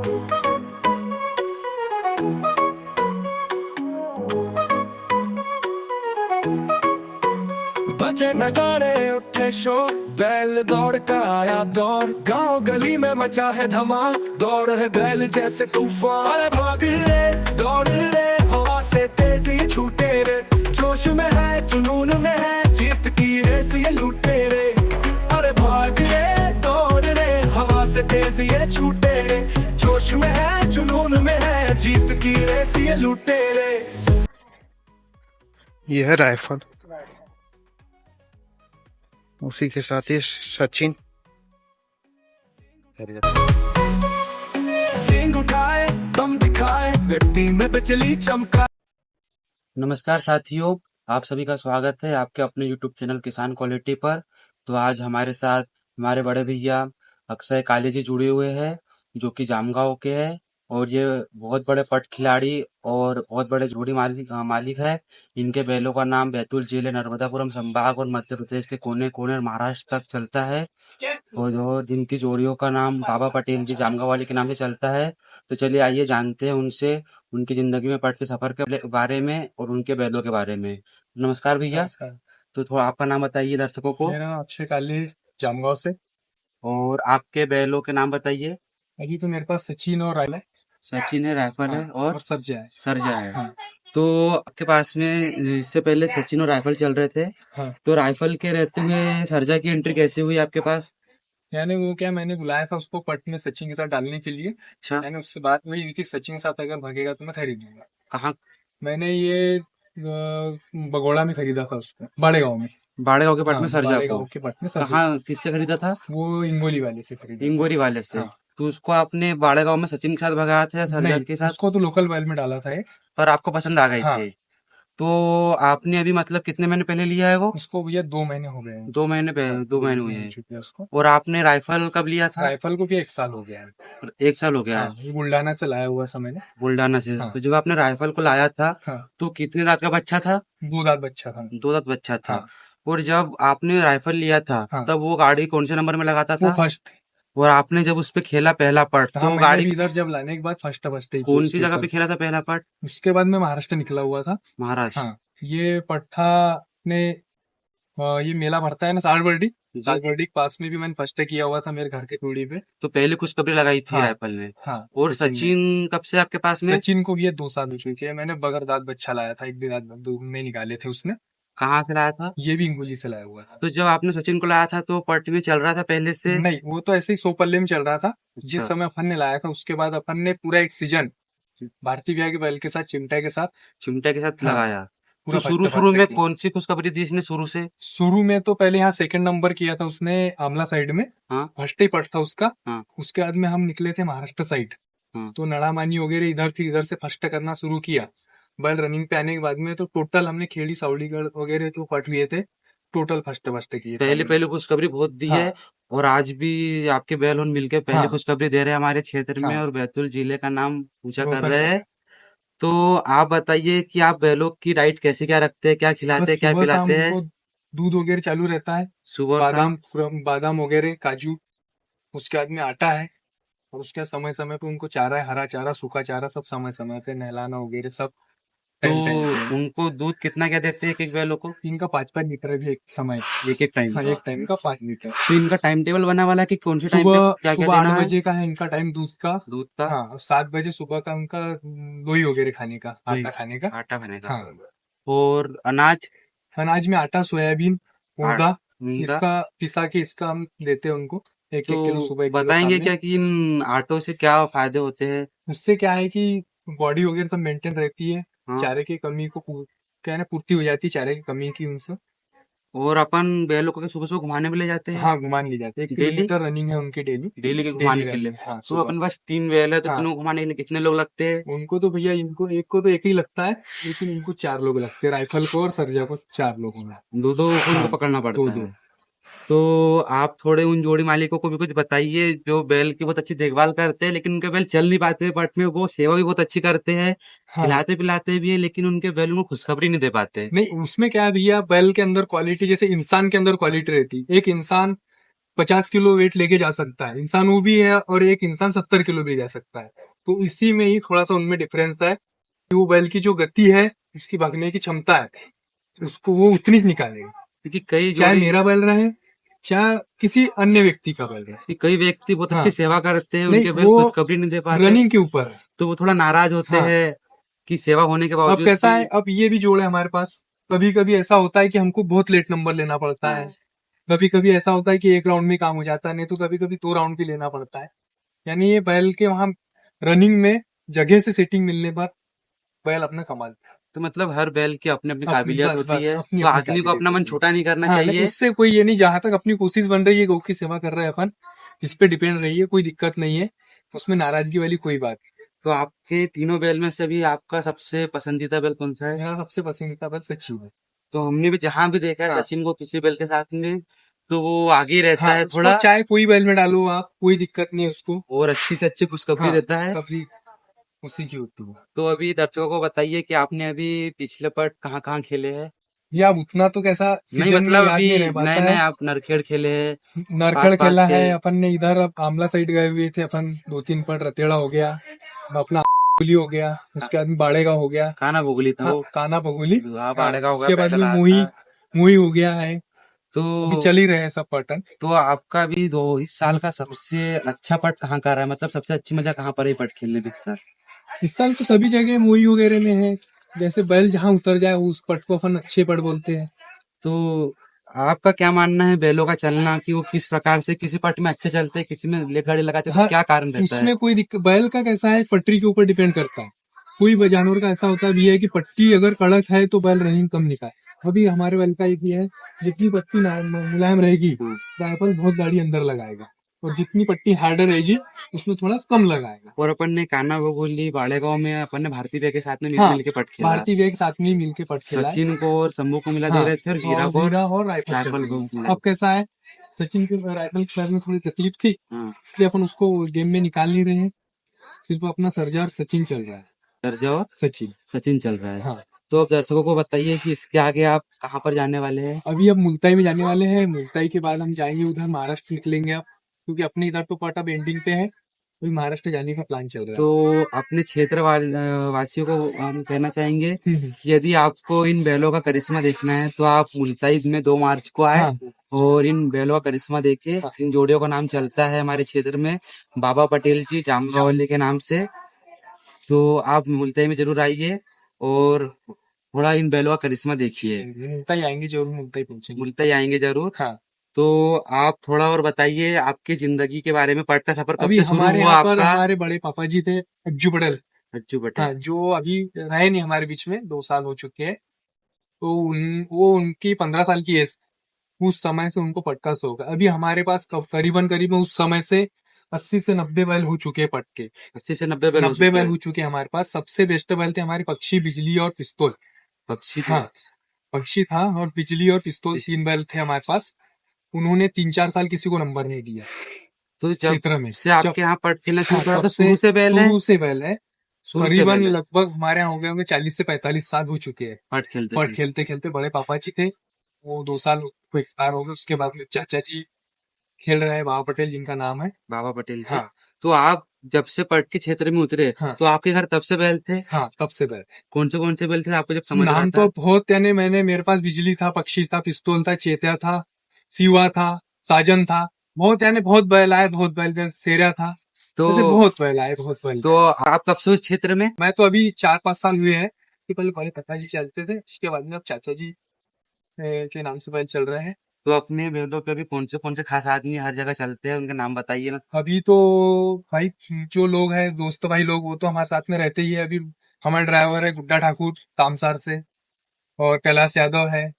बजे नगाड़े उठे शोर, बैल दौड़ का आया दौर, गांव गली में मचा है धमाल, दौड़ है बैल जैसे तूफान। अरे भाग रे दौड़ रे, हवा से तेजी छूटे रे, जोश में है जुनून में है, जीत की रेस ये लूटे रे। अरे भाग रे दौड़ रे, हवा से तेजी ये छूटे रे, जोश में है जुनून में है, जीत की रेस ये लूटे रे। यह है राइफल, उसी के साथ ही सचिन। सिंग उठाए दम दिखाए, मिट्टी में बिजली चमका। नमस्कार साथियों, आप सभी का स्वागत है आपके अपने YouTube चैनल किसान क्वालिटी पर। तो आज हमारे साथ हमारे बड़े भैया अक्षय काली जी जुड़े हुए हैं, जो कि जामगांव के हैं और ये बहुत बड़े पट खिलाड़ी और बहुत बड़े जोड़ी मालिक है। इनके बैलों का नाम बैतूल जिले, नर्मदापुरम संभाग और मध्य प्रदेश के कोने कोने और महाराष्ट्र तक चलता है, और जिनकी जोड़ियों का नाम बाबा पटेल जी जामगांव वाले के नाम से चलता है। तो चलिए आइए जानते हैं उनसे उनकी जिंदगी में पट के सफर के बारे में और उनके बैलों के बारे में। नमस्कार भैया। तो थोड़ा आपका नाम बताइए दर्शकों को। मेरा नाम अक्षय काली, जामगांव से। और आपके बैलों के नाम बताइए। अभी तो मेरे पास सचिन और राइफल है। सचिन है, राइफल है और सरजा है। सरजा है। हाँ। तो आपके पास में इससे पहले सचिन और राइफल चल रहे थे। हाँ। तो राइफल के रहते हुए सरजा की एंट्री कैसे हुई आपके पास? यानी वो क्या, मैंने बुलाया था उसको पट में सचिन के साथ डालने के लिए। अच्छा। मैंने उससे बात हुई कि सचिन के साथ अगर भागेगा तो मैं खरीद लूंगा। कहाँ? मैंने ये बगोड़ा में खरीदा था उसको, बड़े गाँव में। बाड़े गाँव के पट में सरजा बड़े को? गाँव के पट में सरजा। कहाँ, किससे खरीदा था? वो इंगोली वाले से खरीदा। इंगोरी वाले से। हाँ। तो उसको आपने बाड़े गाँव में सचिन के साथ भगाया था या सरजा के साथ? उसको तो लोकल बैल में डाला था एक। पर आपको पसंद आ गई हाँ। थी। तो आपने अभी मतलब कितने महीने पहले लिया है वो? उसको भैया 2 महीने हो गए हैं। 2 महीने पहले, 2 महीने हुए हैं चुके हैं उसको। और आपने राइफल कब लिया था? राइफल को भी 1 साल हो गया है। 1 साल हो गया है। हाँ, ये बुल्डाना से लाया हुआ था मैंने। बुल्डाना से। हाँ। तो जब आपने राइफल को लाया था हाँ। तो कितने दांत का बच्चा था? 2 दांत बच्चा था। 2 दांत बच्चा था। हाँ। और जब आपने राइफल लिया था हाँ। तब वो गाड़ी कौन से नंबर में लगाता वो था? फर्स्ट। और आपने जब उस पे खेला पहला पट तो मैंने गाड़ी भी इधर जब लाने के बाद फर्स्ट कौन सी जगह पे खेला था पहला पट? उसके बाद में महाराष्ट्र निकला हुआ था। महाराष्ट्र। हाँ। ये पट्टा ने ये मेला भरता है ना सालबर्डी के पास में भी मैंने फर्स्ट किया हुआ था मेरे घर के टूड़ी पे। तो पहले खुशखबरी लगाई थी हाँ। राइफल में। हाँ। और सचिन कब से आपके पास में? सचिन को भी ये 2 साल हो चुके हैं। मैंने बगर दांत बच्चा लाया था, 1 भी दांत नहीं निकाले थे उसने। कहाँ से लाया था? ये भी इंगोली से लाया हुआ था। तो जब आपने सचिन को लाया था तो पट में चल रहा था पहले से? नहीं, वो तो ऐसे ही 100 पल्ले में चल रहा था। अच्छा। जिस समय अपन ने लाया था उसके बाद अपन ने पूरा एक सीजन भारतीय विहार के बैल के साथ, चिमटा के साथ हाँ। लगाया। पूरा तो शुरू में कौन सी खुशखबरी दी इसने शुरू से? शुरू में तो पहले यहाँ 2nd नंबर किया था उसने आमला साइड में। हाँ। फर्स्ट ही पट था उसका। हाँ। उसके बाद में हम निकले थे महाराष्ट्र साइड। हाँ। तो नड़ामानी वगैरह इधर थी, इधर से फर्स्ट करना शुरू किया। बैल रनिंग पे आने के बाद में तो टोटल हमने खेड़ी सावड़ीगढ़ वगैरह जो पट लिए थे टोटल फर्स्ट किए। पहले खुशखबरी बहुत दी हाँ। है और आज भी आपके बैल उन मिलके पहले हाँ। खुशखबरी दे रहे हैं हमारे क्षेत्र में हाँ। और बैतूल जिले का नाम ऊंचा कर रोशन रहे हैं। तो आप बताइए कि आप बैलों की डाइट कैसे, क्या रखते हैं, क्या खिलाते हैं, क्या सुबह शाम पिलाते हैं? उनको दूध वगैरह चालू रहता है, सुबह और शाम? बादाम वगैरह, काजू। उसके बाद में आटा है और उसके समय समय पे उनको चारा है, हरा चारा, सूखा चारा, सब समय समय पे नहलाना वगैरह सब तो टाइम पे। उनको दूध कितना क्या देते हैं एक बैलों को? इनका 5-5 लीटर है भी एक समय, एक टाइम? हाँ, एक टाइम का 5 लीटर। तो इनका टाइम टेबल बना वाला है कि कौन से टाइम पे सुबह क्या क्या सुबह 8 देना है? बजे का है इनका टाइम दूध का। हाँ, और 7 बजे सुबह का उनका लोई वगैरह खाने का, आटा खाने का। आटा खाने का। हाँ। और अनाज? अनाज में आटा, सोयाबीन, मूंगा, मूंगा। इसका पिसा के इसका हम देते हैं उनको 1-1 किलो तो सुबह, 1 किलो बताएंगे शाम में। क्या कि इन आटों से क्या फायदे होते हैं? उससे क्या है कि बॉडी वगैरह सब मेंटेन रहती है। हाँ। चारे की कमी को क्या है ना, पूर्ति हो जाती है चारे की कमी की उनसे। और अपन बैलों को सुबह सुबह घुमाने में ले जाते हैं? हाँ, घुमान ले जाते हैं। 1 किलोमीटर रनिंग है उनकी डेली के घुमाने के लिए। हाँ, तो अपन पास 3 बैल है तो हाँ। तीनों घुमाने के लिए कितने लोग लगते हैं? उनको तो भैया इनको एक को तो एक ही लगता है, लेकिन इनको 4 लोग लगते हैं। राइफल को और सरजा को 4 लोग होंगे। दो उनको पकड़ना पड़ता दो है। तो आप थोड़े उन जोड़ी मालिकों को भी कुछ बताइए जो बैल की बहुत अच्छी देखभाल करते हैं लेकिन उनके बैल चल नहीं पाते पट में, वो सेवा भी बहुत अच्छी करते हैं। हाँ। खिलाते पिलाते भी है लेकिन उनके बैल उनको खुशखबरी नहीं दे पाते। नहीं, उसमें क्या है भैया, बैल के अंदर क्वालिटी जैसे इंसान के अंदर क्वालिटी रहती है। एक इंसान 50 किलो वेट लेके जा सकता है, इंसान वो भी है, और एक इंसान 70 किलो भी जा सकता है। तो इसी में ही थोड़ा सा उनमें डिफरेंस है कि वो बैल की जो गति है, उसकी भागने की क्षमता है, उसको वो उतनी ही निकालेगा, क्योंकि कई चाहे जोड़ी मेरा बैल रहे, चाहे किसी अन्य व्यक्ति का बैल रहे। कि कई व्यक्ति बहुत हाँ। अच्छी सेवा करते हैं, नहीं, उनके बैल वो खुशखबरी नहीं दे पाते, रनिंग के ऊपर है। तो वो थोड़ा नाराज होते हाँ। हैं कि सेवा होने के अब बावजूद कैसा भी। है, अब ये भी जोड़ है हमारे पास। कभी कभी ऐसा होता है कि हमको बहुत लेट नंबर लेना पड़ता है, कभी कभी ऐसा होता है कि एक राउंड में काम हो जाता है, नहीं तो कभी कभी 2 राउंड भी लेना पड़ता है। यानी ये बैल के वहां रनिंग में जगह से सेटिंग मिलने पर बैल अपना कमाल। तो मतलब हर बैल की अपनी अपनी अपनी काबिलियत बस होती बस है, अपनी तो अपनी आदमी को अपना मन काबिलियत छोटा नहीं करना हाँ, नहीं, चाहिए। उससे कोई ये नहीं, जहां तक अपनी कोशिश बन रही है, गौ की सेवा कर रहे हैं अपन, इस पे डिपेंड रही है, कोई दिक्कत नहीं है, उसमें नाराजगी वाली कोई बात नहीं। तो आपके तीनों बैल में से भी आपका सबसे पसंदीदा बैल कौन सा है? मेरा सबसे पसंदीदा बैल सचिन है। तो हमने भी जहां भी देखा है हाँ। सचिन को किसी बैल के साथ में, तो वो आगे ही रहता हाँ, है उसको थोड़ा, चाहे कोई बैल में डालो आप, कोई दिक्कत नहीं है उसको। और अच्छी से अच्छी खुशखबरी हाँ, देता है। कभी उसी की होती है। तो अभी दर्शकों को बताइए कि आपने अभी पिछले पट कहाँ कहाँ खेले हैं? या अब उतना तो कैसा नहीं सीजन में मतलब याद अभी नहीं रह नए पाता नए है। आप नरखेड़ खेले हैं, नरखड़ पास पास खेला के। है अपन ने, इधर अब आमला साइड गए हुए थे अपन, 2-3 पट रतेड़ा हो गया, अपना बगुली हो गया, उसके बाद में बाड़ेगा हो गया। खाना भुगली था हाँ, वो। काना बगुली। हाँ, हाँ, बाड़ेगा हो गया, उसके बाद में पैदल आया मुही था। मुही हो गया है। तो अभी चल ही रहे हैं सब पटन। तो आपका भी इस साल का सबसे अच्छा पट कहाँ का रहा है? मतलब सबसे अच्छी मजा कहाँ पर है पट खेलने में इस साल? इस साल तो सभी जगह मुही वगैरह में है, जैसे बैल जहाँ उतर जाए उस पट को अपन अच्छे पट बोलते हैं। तो आपका क्या मानना है बैलों का चलना, कि वो किस प्रकार से किसी पट में अच्छे चलते हैं, किसी में लेट गाड़ी लगाते हैं, तो हाँ, क्या कारण रहता है? उसमें कोई दिक्कत, बैल का कैसा है, पटरी के ऊपर डिपेंड करता है। कोई जानवर का ऐसा होता भी है कि पट्टी अगर कड़क है तो बैल रनिंग कम निकाले। अभी हमारे बैल का एक ही है, जितनी पट्टी मुलायम रहेगी, राइफल बहुत गाड़ी अंदर लगाएगा, और जितनी पट्टी हार्डर रहेगी उसमें थोड़ा कम लगाएगा। और अपन ने कान्हा बगोली बाड़ेगांव में अपन ने भारतीय वे के साथ में हाँ, मिल के पट खेला। भारतीय वे के साथ में मिल के पट खेला है। सचिन को और शंभू को मिला दे हाँ, रहे थे, और वीरा और को वीरा और राइफल चल राइफल रही को है। मिला। अब कैसा है, सचिन के राइफल के पैर में थोड़ी तकलीफ थी, हाँ, इसलिए अपन उसको गेम में निकाल नहीं रहे हैं, सिर्फ अपना सर्जा और सचिन चल रहा है। सर्जा और सचिन। सचिन चल रहा है। हाँ, तो अब दर्शकों को बताइए कि इसके आगे आप कहाँ पर जाने वाले हैं? अभी अब मुल्ताई में जाने वाले हैं, मुल्ताई के बाद हम जाएंगे उधर महाराष्ट्र निकलेंगे अब, क्योंकि अपने इधर तो पट अब एंडिंग पे है, अभी महाराष्ट्र जाने का प्लान चल रहा तो अपने क्षेत्र वासियों को हम कहना चाहेंगे है। कि यदि आपको इन बैलों का करिश्मा देखना है तो आप मुल्ताई में 2 मार्च को आए, हाँ, और इन बैलों का करिश्मा देखे। हाँ। इन जोड़ियों का नाम चलता है हमारे क्षेत्र में बाबा पटेल जी जामगावली के नाम से। तो आप मुल्ताई में जरूर आइए और थोड़ा इन बैलों का करिश्मा देखिए। मुल्ताई आएंगे जरूर, मुल्ताई पहुंचेंगे। मुल्ताई आएंगे जरूर। हाँ, तो आप थोड़ा और बताइए आपकी जिंदगी के बारे में। पट का सफर कब अभी से शुरू हमारे हुआ यहाँ पर आपका? हमारे बड़े पापा जी थे, अज्जू पटेल। अज्जू हाँ, पटेल। जो अभी रहे नहीं हमारे बीच में, 2 साल हो चुके हैं। तो वो उनकी 15 साल की एज, उस समय से उनको पट का शौक है। अभी हमारे पास करीबन करीबन उस समय से 80 से 90 बैल हो चुके हैं पट के। 80 से 90 बैल हो 90 चुके बैल हैं। हो चुके हैं हमारे पास। सबसे बेस्ट बैल थे हमारे पक्षी, बिजली और पिस्तौल। पक्षी थे। हाँ, पक्षी था और बिजली और पिस्तौल, 3 बैल थे हमारे पास। उन्होंने 3-4 साल किसी को नंबर नहीं दिया तो जब क्षेत्र में। से आपके यहाँ पट खेलना शुरू हाँ, करा तब तो शुरू से बैल है? शुरू से बैल है। शुरू से करीबन बैल है लगभग हमारे यहाँ हो गए होंगे 40 से 45 साल हो चुके हैं पट खेलते पट थे। खेलते खेलते। बड़े पापा जी थे, वो 2 साल को एक्सपायर हो गए, उसके बाद में चाचा जी खेल रहे हैं, बाबा पटेल जिनका नाम है। बाबा पटेल जी। हाँ, तो आप जब से पट के क्षेत्र में उतरे हाँ, तो आपके घर तब से बैल थे? हाँ, तब से बैल। कौन से बैल थे आपको जब समझ रहा नाम था? तो बहुत, यानी मेरे पास बिजली था, पक्षी था, पिस्तौल था, चेत्या था, सीवा था, साजन था, बहुत, यानी बहुत बैल आए, बहुत बैल, सेरा था, तो ऐसे बहुत बैल आए, बहुत बैल। तो आप कब से उस क्षेत्र में? मैं तो अभी 4-5 साल हुए हैं, कि पहले बड़े पिताजी चलते थे, उसके बाद में अब चाचा जी के नाम से बैल चल रहे हैं। तो अपने बैलों पे भी कौन से खास आदमी हर जगह चलते हैं, उनका नाम बताइए ना। अभी तो भाई जो लोग हैं, दोस्त भाई लोग, वो तो हमारे साथ में रहते ही है। अभी हमारे ड्राइवर है गुड्डा ठाकुर तामसार से, और कैलाश यादव है,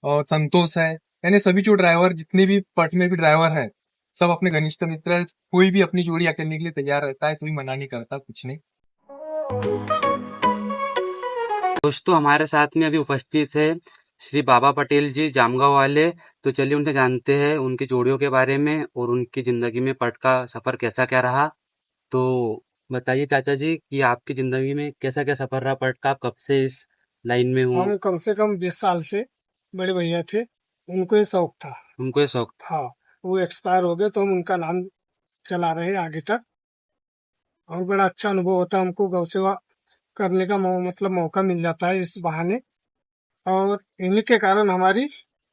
और संतोष है, यानी सभी जो ड्राइवर, जितने भी पट में भी ड्राइवर है, सब अपने घनिष्ठ मित्र है। कोई भी अपनी जोड़ी करने के लिए तैयार रहता है, कोई मना नहीं करता, कुछ नहीं। दोस्तों हमारे साथ में अभी उपस्थित है श्री बाबा पटेल जी जामगांव वाले। तो चलिए उनसे जानते हैं उनकी जोड़ियों के बारे में और उनकी जिंदगी में पट का सफर कैसा क्या रहा। तो बताइए चाचा जी कि आपकी जिंदगी में कैसा क्या सफर रहा पट का, आप कब से इस लाइन में हो? हम कम से कम 20 साल से, बड़े भैया थे, उनको ये शौक था। उनको ये शौक था। हाँ, वो एक्सपायर हो गए, तो हम उनका नाम चला रहे हैं आगे तक। और बड़ा अच्छा अनुभव होता है हमको, गौ सेवा करने का मतलब मौका मिल जाता है इस बहाने। और इन्हीं के कारण हमारी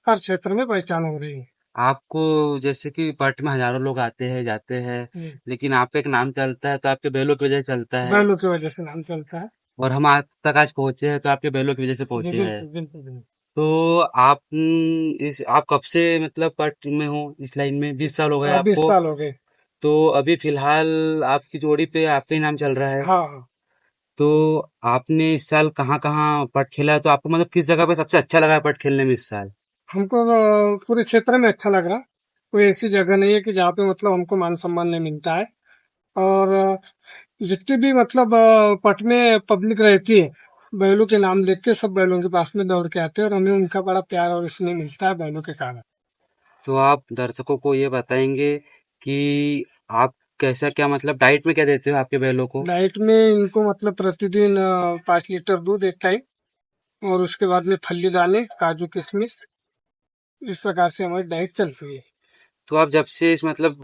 हर क्षेत्र में पहचान हो रही है। आपको जैसे कि पट में हजारों लोग आते हैं जाते हैं, लेकिन आपका एक नाम चलता है तो आपके बैलों की वजह से चलता है। बैलों की वजह से नाम चलता है। और हम आज तक आज पहुंचे हैं तो आपके बैलों की वजह से पहुंचे हैं। बिल्कुल बिल्कुल बिल्कुल। तो आप आप कब से मतलब पट में हो इस लाइन में? 20 साल हो गए 20 आपको। साल हो गए। तो अभी फिलहाल आपकी जोड़ी पे आपका ही नाम चल रहा है। हाँ हाँ। तो आपने इस साल कहाँ कहाँ पट खेला है? तो आपको मतलब किस जगह पे सबसे अच्छा लगा है पट खेलने में इस साल? हमको पूरे क्षेत्र में अच्छा लग रहा। कोई ऐसी जगह नहीं है कि जहाँ पे मतलब हमको मान सम्मान नहीं मिलता है। और जितनी भी मतलब पट में पब्लिक रहती है, बैलों के नाम देख के सब बैलों के पास में दौड़ के आते हैं, और हमें उनका बड़ा प्यार और स्नेह मिलता है बैलों के कारण। तो आप दर्शकों को ये बताएंगे कि आप कैसा क्या मतलब डाइट में क्या देते हो आपके बैलों को? डाइट में इनको मतलब प्रतिदिन 5 लीटर दूध एक टाइम, और उसके बाद में फली दाने, काजू किशमिश, इस प्रकार से हमारी डाइट चलती है। तो आप जब से इस मतलब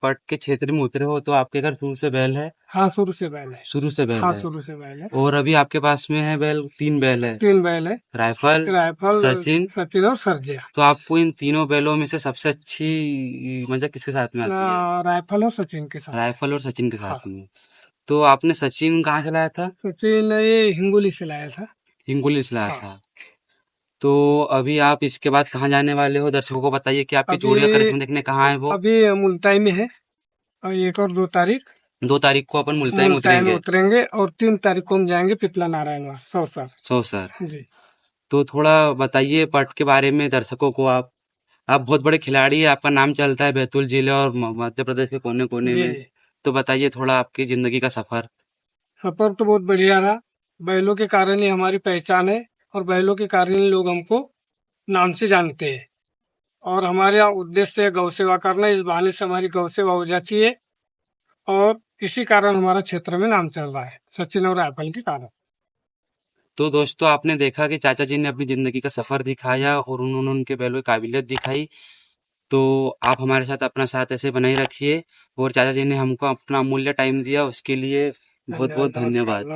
पट के क्षेत्र में उतरे हो तो आपके घर शुरू से बैल है? हाँ, शुरू से बैल है। शुरू से बैल हाँ, है। शुरू से बैल है। और अभी आपके पास में है बैल? 3 बैल है। 3 बैल है। Rifle, rifle, Sachin. सचिन और सरजिया। तो आपको इन तीनों बैलों में से सबसे अच्छी मतलब किसके साथ में आती है? राइफल और सचिन के साथ। राइफल और सचिन के हाँ। साथ में। तो आपने सचिन कहाँ से लाया था? सचिन ये हिंगोली से लाया था। हिंगोली से लाया हाँ। था। तो अभी आप इसके बाद कहाँ जाने वाले हो? दर्शकों को बताइए कि आपकी अभी जोड़ी का करिश्मा देखने कहाँ है वो? अभी मुल्ताई में है, और 1 और 2 तारीख 2 तारीख को अपन मुल्ताई में मुल्ताई में उतरेंगे। उतरेंगे, और 3 तारीख को हम जाएंगे पिपला नारायण वहाँ 100 सर। 100 सर। जी। तो थोड़ा बताइए पट के बारे में दर्शकों को। आप बहुत बड़े खिलाड़ी हैं, आपका नाम चलता है बैतूल जिले और मध्य प्रदेश के कोने कोने जी में। जी। तो बताइए थोड़ा आपकी जिंदगी का सफर। सफर तो बहुत बढ़िया रहा। बैलों के कारण ही हमारी पहचान है, और बैलों के कारण ही लोग हमको नाम से जानते हैं। और हमारा उद्देश्य है गौ सेवा करना, इस बहाने से हमारी गौ सेवा हो जाती है, और इसी कारण हमारा क्षेत्र में नाम चल रहा है, सचिन और राइफल के कारण। तो दोस्तों आपने देखा कि चाचा जी ने अपनी जिंदगी का सफर दिखाया और उन्होंने उनके बैलों की काबिलियत दिखाई। तो आप हमारे साथ अपना साथ ऐसे बनाए रखिए, और चाचा जी ने हमको अपना अमूल्य टाइम दिया उसके लिए बहुत बहुत धन्यवाद, धन्यवाद। नमस्कार।